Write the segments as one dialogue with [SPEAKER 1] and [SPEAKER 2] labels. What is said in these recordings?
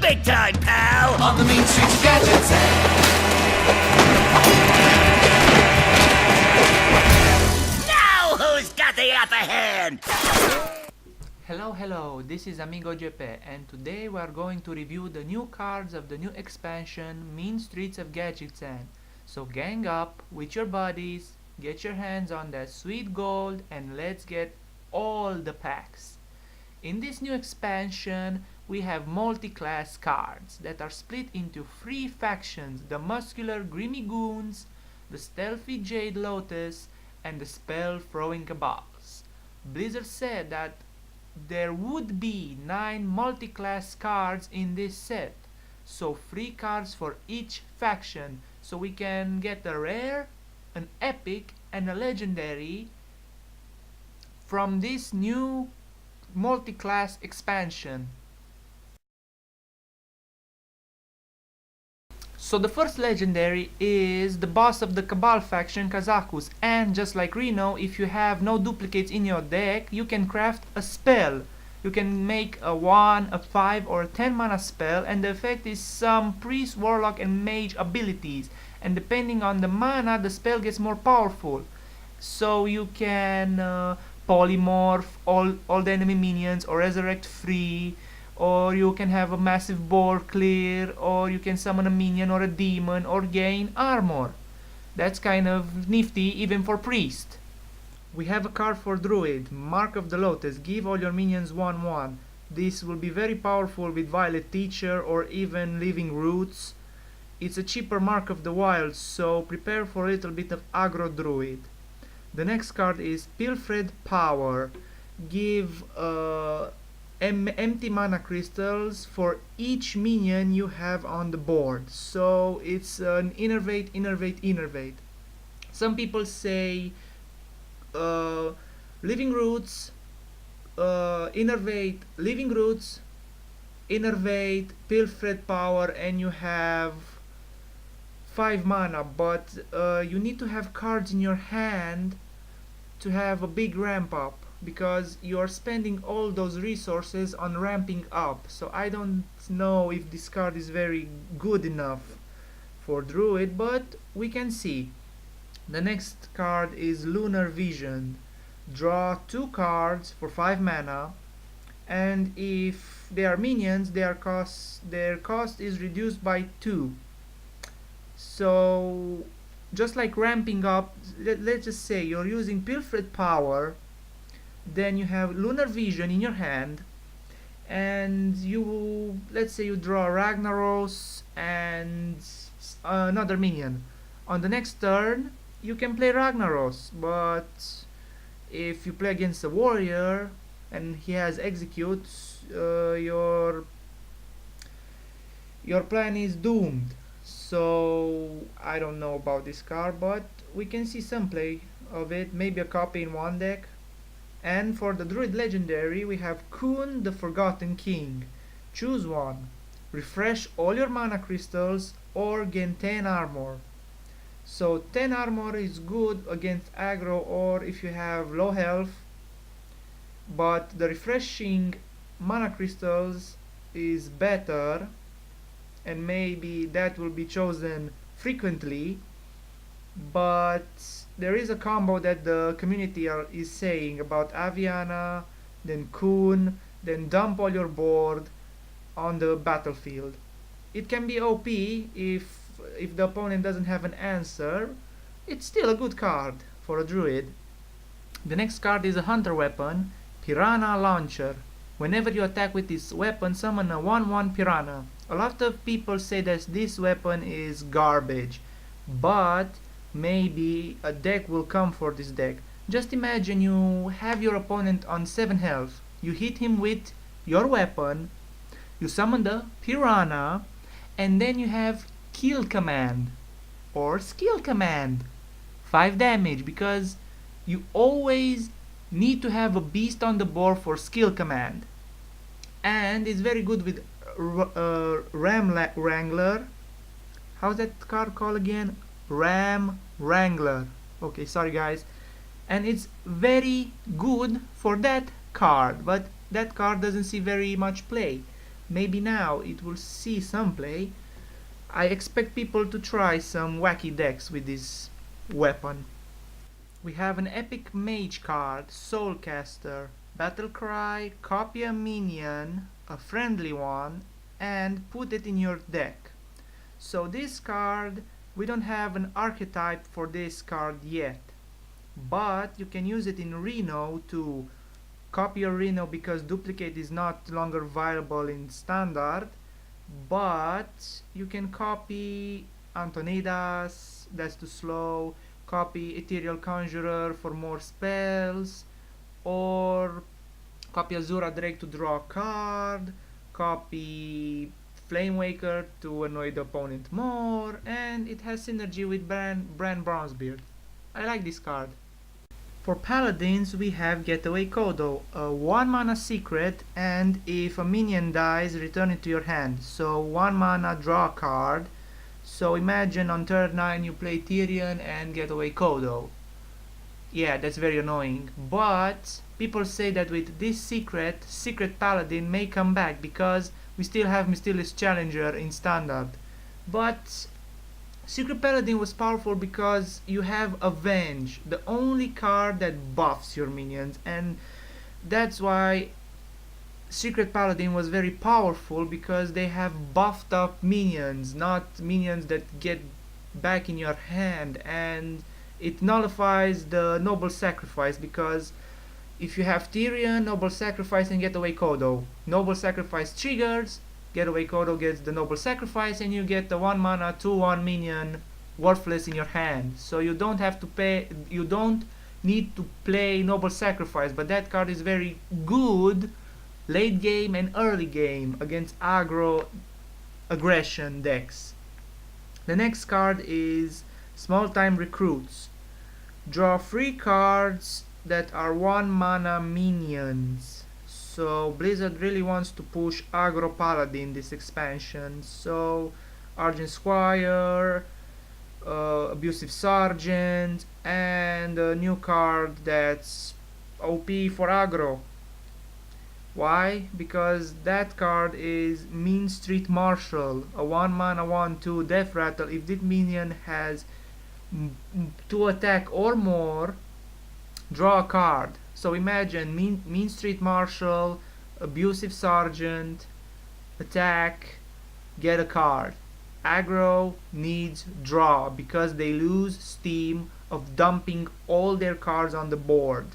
[SPEAKER 1] big time, pal!
[SPEAKER 2] On the Mean Streets of Gadgetzan.
[SPEAKER 1] Now who's got the upper hand?
[SPEAKER 3] Hello, this is Amigo JP, and today we are going to review the new cards of the new expansion Mean Streets of Gadgetzan. So gang up with your buddies, get your hands on that sweet gold, and let's get all the packs. In this new expansion we have multi-class cards that are split into 3 factions: the muscular Grimy Goons, the stealthy Jade Lotus, and the spell throwing Cabals. Blizzard said that there would be 9 multi-class cards in this set, so 3 cards for each faction, so we can get a rare, an epic, and a legendary from this new multi-class expansion. So the first legendary is the boss of the Cabal faction, Kazakus, and just like Reno, if you have no duplicates in your deck, you can craft a spell. You can make a 1, a 5, or a 10 mana spell, and the effect is some priest, warlock, and mage abilities, and depending on the mana the spell gets more powerful. So you can polymorph all the enemy minions, or resurrect 3, or you can have a massive board clear, or you can summon a minion or a demon, or gain armor. That's kind of nifty even for priest. We have a card for druid, Mark of the Lotus. Give all your minions 1/1. This will be very powerful with Violet Teacher or even Living Roots. It's a cheaper Mark of the Wild, so prepare for a little bit of aggro druid. The next card is Pilfered Power. Give empty mana crystals for each minion you have on the board. So it's an innervate. Some people say Living Roots, innervate, Living Roots, innervate, Pilfered Power, and you have 5 mana, but you need to have cards in your hand to have a big ramp up, because you are spending all those resources on ramping up. So I don't know if this card is very good enough for druid, but we can see. The next card is Lunar Vision. Draw 2 cards for 5 mana, and if they are minions, their cost is reduced by 2. So just like ramping up, let's just say you're using Pilfered Power, then you have Lunar Vision in your hand, and let's say you draw Ragnaros and another minion. On the next turn you can play Ragnaros, but if you play against a warrior and he has execute, your plan is doomed. So I don't know about this card, but we can see some play of it, maybe a copy in one deck. And for the druid legendary we have Kun the Forgotten King. Choose one. Refresh all your mana crystals or gain 10 armor. So 10 armor is good against aggro or if you have low health, but the refreshing mana crystals is better, and maybe that will be chosen frequently. But there is a combo that the community is saying about Aviana, then Kun, then dump all your board on the battlefield. It can be OP if the opponent doesn't have an answer. It's still a good card for a druid. The next card is a hunter weapon, Piranha Launcher. Whenever you attack with this weapon, summon a 1/1 piranha. A lot of people say that this weapon is garbage, but maybe a deck will come for this deck. Just imagine you have your opponent on 7 health, you hit him with your weapon, you summon the piranha, and then you have kill command or skill command, 5 damage, because you always need to have a beast on the board for skill command. And it's very good with Ram Wrangler. How's that card called again? Ram Wrangler. Okay, sorry guys. And it's very good for that card, but that card doesn't see very much play. maybe now it will see some play. I expect people to try some wacky decks with this weapon. We have an epic mage card, Soulcaster. Battlecry, copy a minion, a friendly one, and put it in your deck. So this card, we don't have an archetype for this card yet, but you can use it in Reno to copy your Reno because duplicate is not longer viable in standard, but you can copy Antonidas, that's too slow, copy Ethereal Conjurer for more spells, or copy Azura Drake to draw a card, copy Flamewaker to annoy the opponent more, and it has synergy with Bran Bronzebeard. I like this card. For Paladins we have Getaway Kodo, a 1 mana secret, and if a minion dies return it to your hand. So 1 mana, draw a card. So imagine on turn 9 you play Tyrion and Getaway Kodo. Yeah, that's very annoying, but people say that with this secret Paladin may come back because we still have Mysterious Challenger in standard. But Secret Paladin was powerful because you have Avenge, the only card that buffs your minions, and that's why Secret Paladin was very powerful, because they have buffed up minions, not minions that get back in your hand, and it nullifies the Noble Sacrifice, because if you have Tyrion, Noble Sacrifice and Getaway Kodo, Noble Sacrifice triggers, Getaway Kodo gets the Noble Sacrifice, and you get the 1 mana 2/1 minion worthless in your hand. So you don't have to pay, you don't need to play Noble Sacrifice, but that card is very good late game and early game against aggro aggression decks. The next card is Small Time Recruits. Draw 3 cards that are 1 mana minions. So Blizzard really wants to push aggro paladin this expansion. So Argent Squire, Abusive Sergeant, and a new card that's OP for aggro. Why? Because that card is Mean Street Marshal, a 1 mana 1/2 Death Rattle. If this minion has 2 attack or more, draw a card. So imagine Mean Street Marshal, Abusive Sergeant, attack, get a card. Aggro needs draw because they lose steam of dumping all their cards on the board.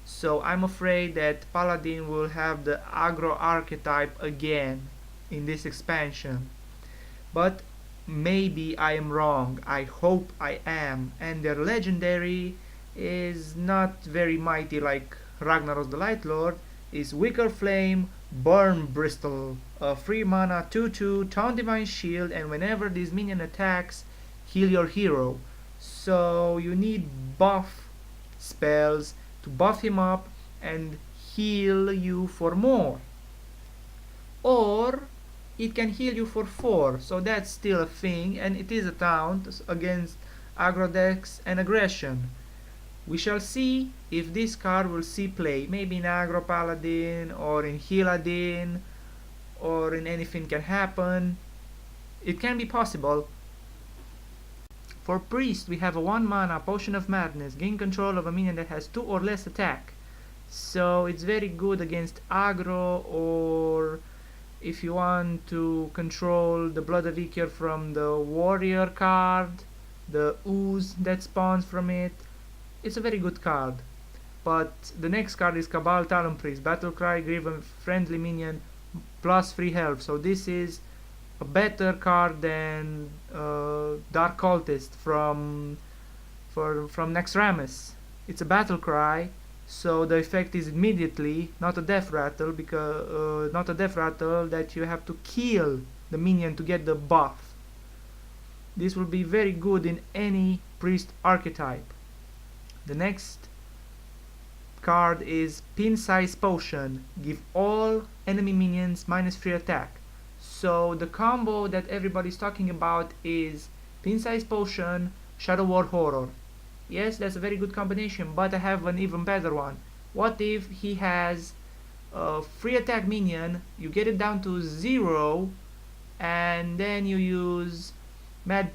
[SPEAKER 3] So I'm afraid that Paladin will have the aggro archetype again in this expansion. But maybe I am wrong. I hope I am. And their legendary is not very mighty like Ragnaros the Light Lord. Is Wicker Flame, Burn Bristle, a 3 mana 2/2 Taunt Divine Shield, and whenever this minion attacks, heal your hero. So you need buff spells to buff him up and heal you for more. Or it can heal you for 4, so that's still a thing, and it is a taunt against aggro decks and aggression. We shall see if this card will see play, maybe in aggro paladin or in Healadin or in Anything Can Happen. It can be possible. For Priest we have a 1 mana Potion of Madness, gain control of a minion that has 2 or less attack. So it's very good against aggro, or if you want to control the Blood of Ikir from the Warrior card, the ooze that spawns from it. It's a very good card. But the next card is Cabal Talon Priest, Battlecry, give a friendly minion plus 3 health. So this is a better card than Dark Cultist from Naxxramas. It's a Battlecry, so the effect is immediately not a death rattle, because not a death rattle that you have to kill the minion to get the buff. This will be very good in any priest archetype. The next card is Pin Size Potion. Give all enemy minions -3 attack. So the combo that everybody's talking about is Pin Size Potion, Shadow War Horror. Yes, that's a very good combination, but I have an even better one. What if he has free attack minion, you get it down to 0, and then you use Mad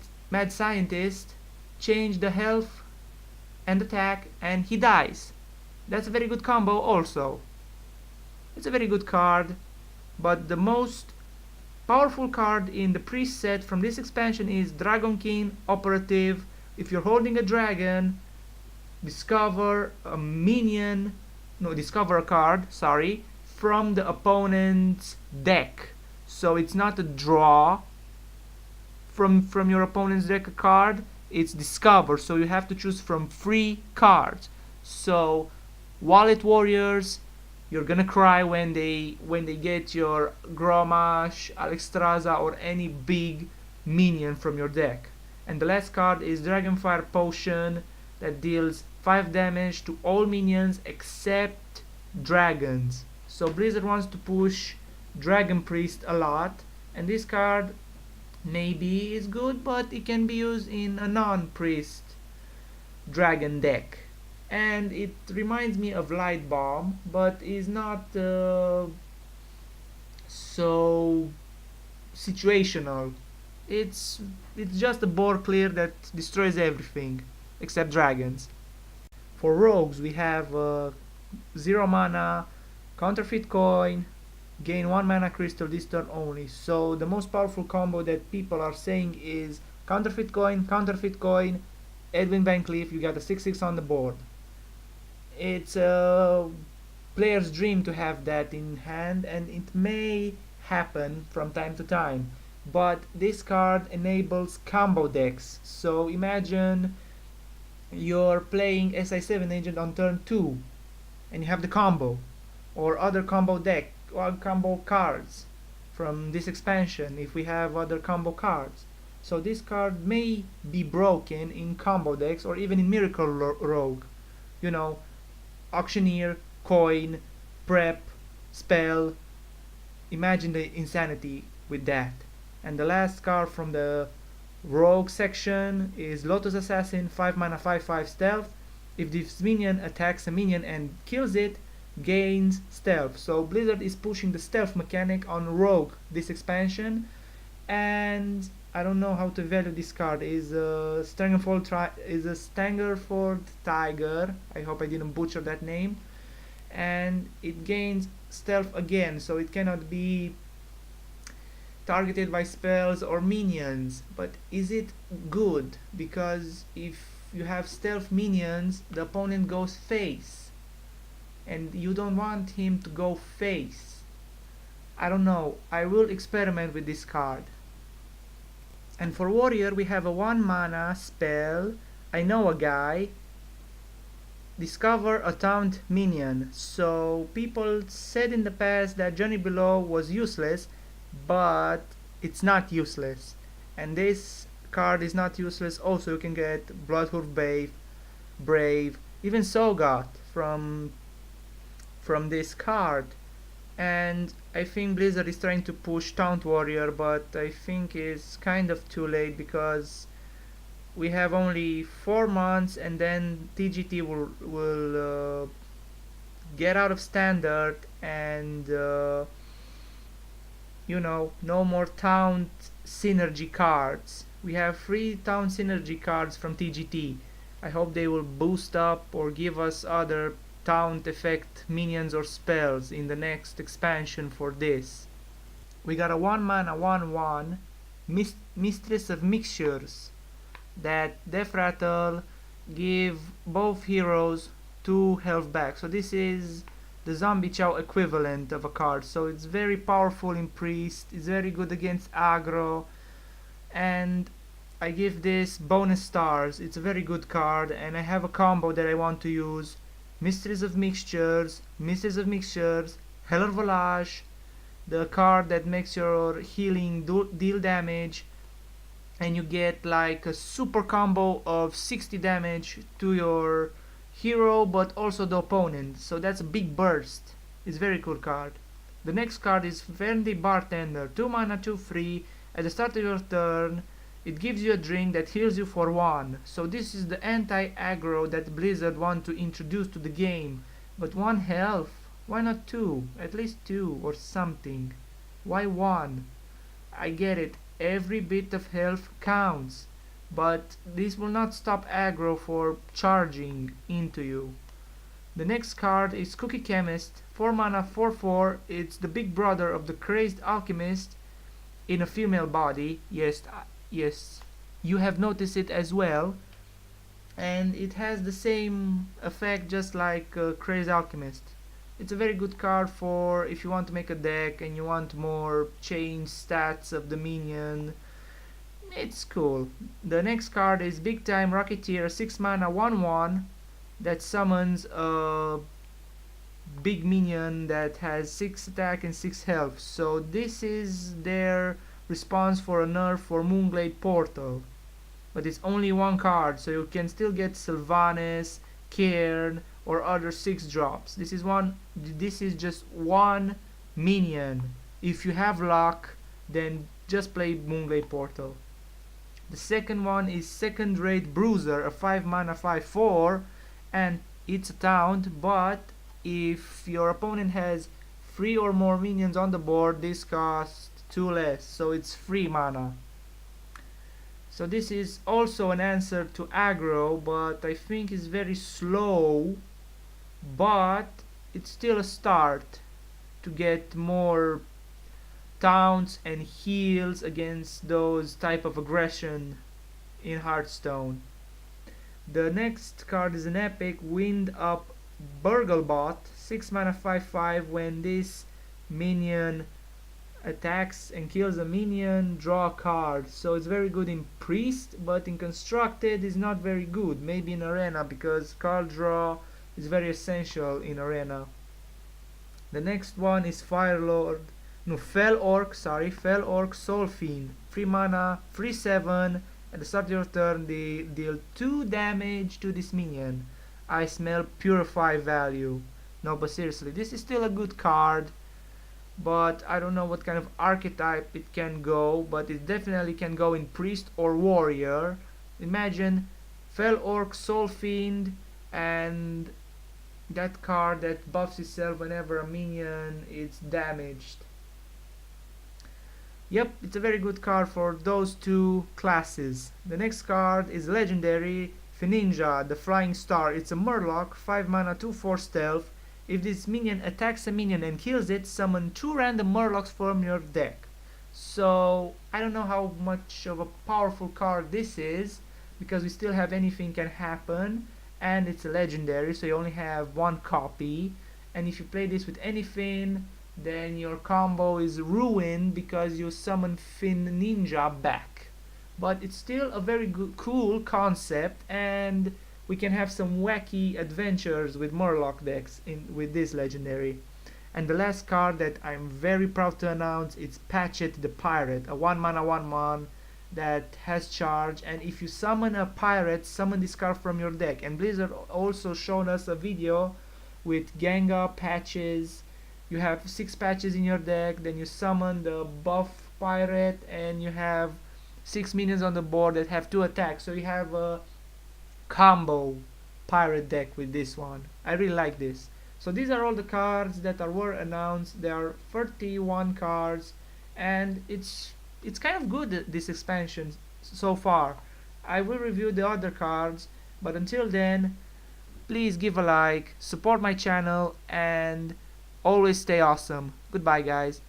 [SPEAKER 3] Scientist, change the health and attack, and he dies. That's a very good combo also. It's a very good card, but the most powerful card in the priest set from this expansion is Dragon King Operative. If you're holding a dragon, discover a card, from the opponent's deck. So it's not a draw from your opponent's deck a card, it's discover, so you have to choose from free cards. So Wallet Warriors, you're gonna cry when they get your Gromash, Alexstrasza, or any big minion from your deck. And the last card is Dragonfire Potion, that deals 5 damage to all minions except dragons. So Blizzard wants to push Dragon Priest a lot, and this card maybe is good, but it can be used in a non-priest dragon deck. And it reminds me of Light Bomb, but is not so situational. It's just a board clear that destroys everything except dragons. For rogues we have 0 mana, counterfeit coin, gain 1 mana crystal this turn only. So the most powerful combo that people are saying is counterfeit coin, Edwin Van Cleef, you got a 6/6 on the board. It's a player's dream to have that in hand, and it may happen from time to time, but this card enables combo decks. So imagine you're playing SI7 agent on turn 2 and you have the combo, or other combo deck or combo cards from this expansion if we have other combo cards. So this card may be broken in combo decks or even in Miracle Rogue. You know, Auctioneer, Coin, Prep, Spell. Imagine the insanity with that. And the last card from the Rogue section is Lotus Assassin, 5 mana, 5/5 stealth. If this minion attacks a minion and kills it, gains stealth. So Blizzard is pushing the stealth mechanic on Rogue this expansion, and I don't know how to value this card. Is a Stangerford Tiger. I hope I didn't butcher that name. And it gains stealth again, so it cannot be targeted by spells or minions. But is it good? Because if you have stealth minions, the opponent goes face, and you don't want him to go face. I don't know. I will experiment with this card. And for warrior we have a 1 mana spell, I Know a Guy, discover a taunt minion. So people said in the past that Johnny Below was useless, but it's not useless, and this card is not useless. Also you can get Bloodhoof Brave, even Sogot from this card. And I think Blizzard is trying to push Taunt Warrior, but I think it's kind of too late because we have only 4 months and then TGT will get out of standard, and you know, no more Taunt synergy cards. We have 3 Taunt synergy cards from TGT. I hope they will boost up or give us other Taunt effect minions or spells in the next expansion for this. We got a 1 mana 1/1 Mistress of Mixtures that Death Rattle give both heroes 2 health back. So this is the Zombie Chow equivalent of a card. So it's very powerful in Priest, it's very good against aggro, and I give this bonus stars. It's a very good card, and I have a combo that I want to use. Mistress of Mixtures, Heller Volage, the card that makes your healing deal damage, and you get like a super combo of 60 damage to your hero but also the opponent. So that's a big burst. It's a very cool card. The next card is Friendly Bartender, 2 mana 2/3. At the start of your turn it gives you a drink that heals you for 1. So this is the anti-aggro that Blizzard want to introduce to the game. But 1 health Why not 2? At least 2 or something. Why 1? I get it, every bit of health counts, but this will not stop aggro for charging into you. The next card is Cookie Chemist, 4 mana 4/4. It's the big brother of the Crazed Alchemist in a female body. Yes, yes, you have noticed it as well. And it has the same effect just like Crazed Alchemist. It's a very good card for if you want to make a deck and you want more change stats of the minion. It's cool. The next card is Big Time Rocketeer, 6 mana 1/1 that summons a big minion that has 6 attack and 6 health. So this is their response for a nerf for Moonglade Portal. But it's only 1 card, so you can still get Sylvanas, Cairn, or other 6 drops. This is just 1 minion. If you have luck, then just play Moonglade Portal. The second one is Second Rate Bruiser, a 5 mana 5/4, and it's a taunt, but if your opponent has 3 or more minions on the board, this costs 2 less, so it's 3 mana. So this is also an answer to aggro, but I think it's very slow, but it's still a start to get more taunts and heals against those type of aggression in Hearthstone. The next card is an epic Wind Up Burglebot, 6 mana 5/5. When this minion attacks and kills a minion, draw a card. So it's very good in Priest, but in Constructed is not very good. Maybe in Arena, because card draw is very essential in Arena. The next one is Fell Orc Soul Fiend, 3 mana 3/7. At the start of your turn, they deal 2 damage to this minion. I smell Purify value. No, but seriously, this is still a good card, but I don't know what kind of archetype it can go, but it definitely can go in Priest or Warrior. Imagine Fell Orc Soul Fiend and that card that buffs itself whenever a minion is damaged. Yep, it's a very good card for those 2 classes. The next card is legendary Fininja, the Flying Star. It's a Murloc, 5 mana 2/4 stealth. If this minion attacks a minion and kills it, summon 2 random Murlocs from your deck. So I don't know how much of a powerful card this is, because we still have anything can happen, and it's a legendary, so you only have 1 copy. And if you play this with anything, then your combo is ruined because you summon Fininja back. But it's still a very cool concept, and we can have some wacky adventures with Murloc decks with this legendary. And the last card that I'm very proud to announce, it's Patchet the Pirate, a 1 mana 1/1 that has charge, and if you summon a pirate, summon this card from your deck. And Blizzard also shown us a video with Ganga patches. You have 6 patches in your deck, then you summon the buff pirate, and you have 6 minions on the board that have 2 attacks. So you have a combo pirate deck with this one. I really like this. So these are all the cards that were announced. There are 31 cards, and it's kind of good, this expansion so far. I will review the other cards, but until then, please give a like, support my channel, and always stay awesome. Goodbye, guys.